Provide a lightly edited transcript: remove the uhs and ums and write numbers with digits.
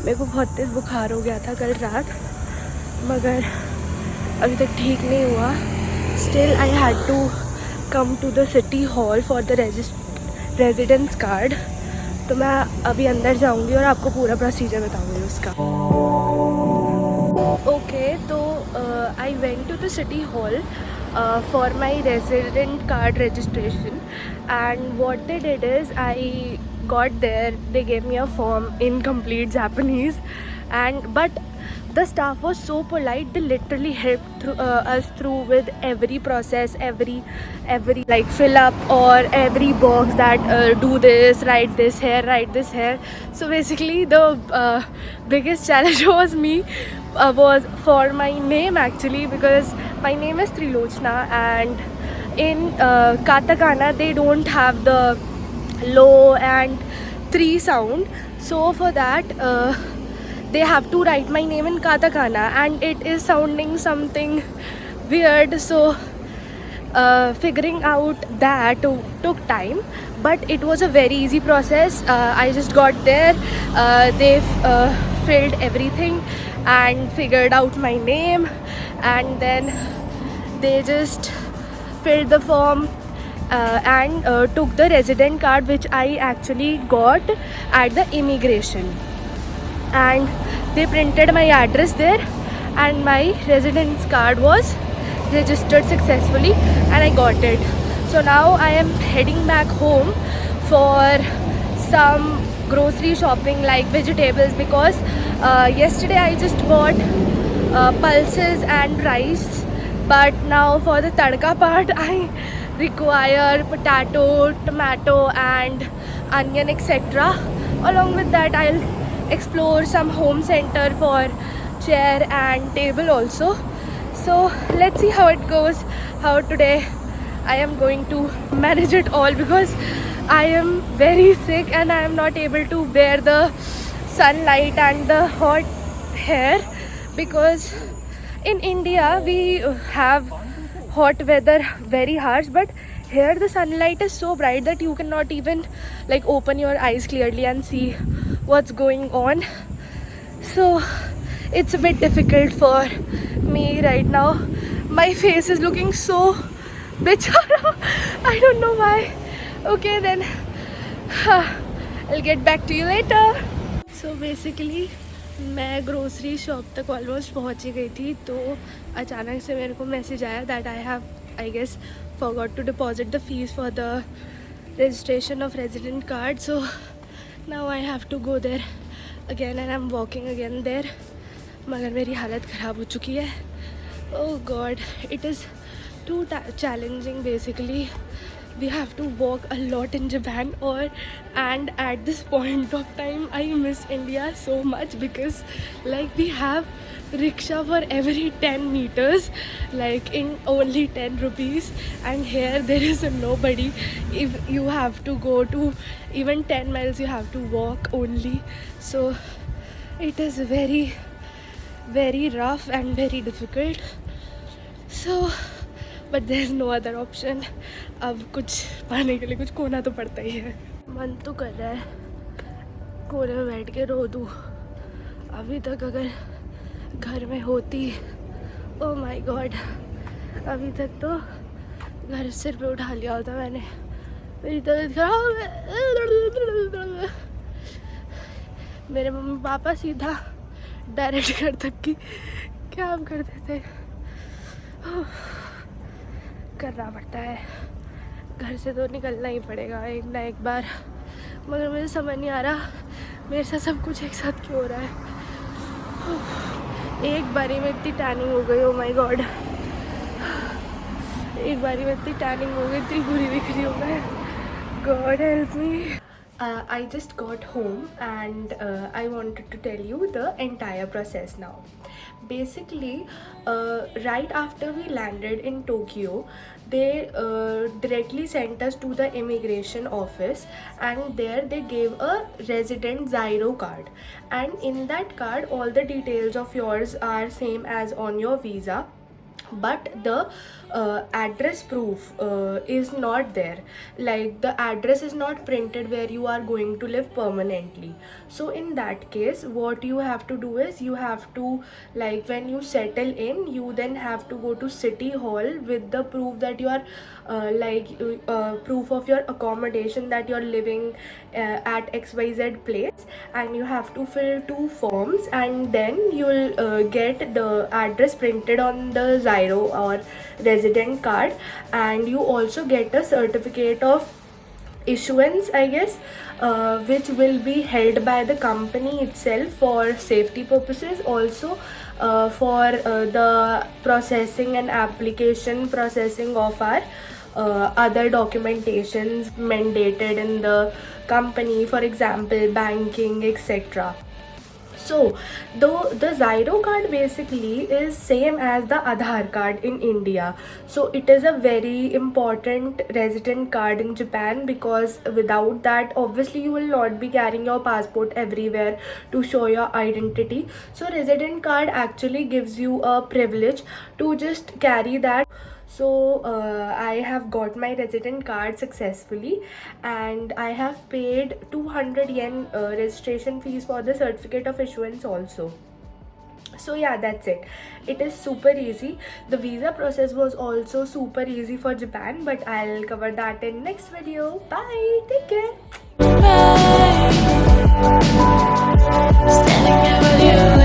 मेरे को बहुत तेज़ बुखार हो गया था कल रात, मगर अभी तक ठीक नहीं हुआ. Still I had to come to the city hall for the residence card. तो मैं अभी अंदर जाऊंगी और आपको पूरा प्रोसीजर बताऊंगी उसका. ओके, तो I went to the city hall for my resident card registration, and what they did is I got there, they gave me a form in complete Japanese, and but the staff was so polite. They literally helped us through with every process, every like fill up or every box that do this, write this here, write this here. So basically the biggest challenge was for my name actually, because my name is Trilochna, and in katakana they don't have the low and 3 sound. So for that they have to write my name in katakana, and it is sounding something weird. So figuring out that took time, but it was a very easy process. I just got there, they filled everything and figured out my name, and then they just filled the form and took the resident card, which I actually got at the immigration, and they printed my address there, and my residence card was registered successfully, and I got it. So now I am heading back home for some grocery shopping like vegetables, because yesterday I just bought pulses and rice, but now for the tadka part I require potato, tomato and onion, etc. Along with that I'll explore some home center for chair and table also. So let's see how it goes, how today I am going to manage it all, because I am very sick and I am not able to bear the sunlight and the hot hair, because in India we have hot weather very harsh, but here the sunlight is so bright that you cannot even like open your eyes clearly and see what's going on. So it's a bit difficult for me right now. My face is looking so bichara. I don't know why. Okay then, I'll get back to you later. So basically मैं grocery shop तक almost पहुंच ही गई थी, तो अचानक से मेरे को मैसेज आया that I have I guess forgot to deposit the fees for the registration of resident card. So now I have to go there again and I am walking again there, मगर मेरी हालत ख़राब हो चुकी है. Oh god, it is too challenging. Basically we have to walk a lot in Japan, and at this point of time I miss India so much, because like we have rickshaw for every 10 meters, like in only 10 rupees, and here there is nobody. If you have to go to even 10 miles you have to walk only. So it is very very rough and very difficult. So but there is no other option. अब कुछ पाने के लिए कुछ खोना तो पड़ता ही है. मन तो कर रहा है कोने में बैठ के रो दूँ. अभी तक अगर घर में होती, ओ माय गॉड, अभी तक तो घर सिर पे उठा लिया होता मैंने. मेरी तबीयत खराब है. मेरे मम्मी पापा सीधा डायरेक्ट घर तक की कैब करते थे. करना पड़ता है, घर से तो निकलना ही पड़ेगा एक ना एक बार, मगर मुझे समझ नहीं आ रहा मेरे साथ सब कुछ एक साथ क्यों हो रहा है. एक बारी में इतनी टैनिंग हो गई, ओ माय गॉड, एक बारी में इतनी टैनिंग हो गई, इतनी बुरी दिख रही हूँ मैं. God help me. I just got home, and I wanted to tell you the entire process now. Basically, right after we landed in Tokyo, they directly sent us to the immigration office, and there they gave a resident Zyro card, and in that card all the details of yours are same as on your visa, but the address proof is not there, like the address is not printed where you are going to live permanently. So in that case, what you have to do is you have to, like when you settle in, you then have to go to city hall with the proof that you are proof of your accommodation, that you're living at XYZ place, and you have to fill 2 forms, and then you'll get the address printed on the Zyro or resident card. And you also get a certificate of issuance, I guess, which will be held by the company itself for safety purposes, also for the processing and application processing of our other documentations mandated in the company, for example banking, etc. So though the Zyro card basically is same as the Aadhaar card in India. So it is a very important resident card in Japan, because without that obviously you will not be carrying your passport everywhere to show your identity. So resident card actually gives you a privilege to just carry that. So I have got my resident card successfully, and I have paid 200 yen registration fees for the certificate of issuance also. So yeah, that's it. It is super easy. The visa process was also super easy for Japan, but I'll cover that in next video. Bye, take care. Standing there with you.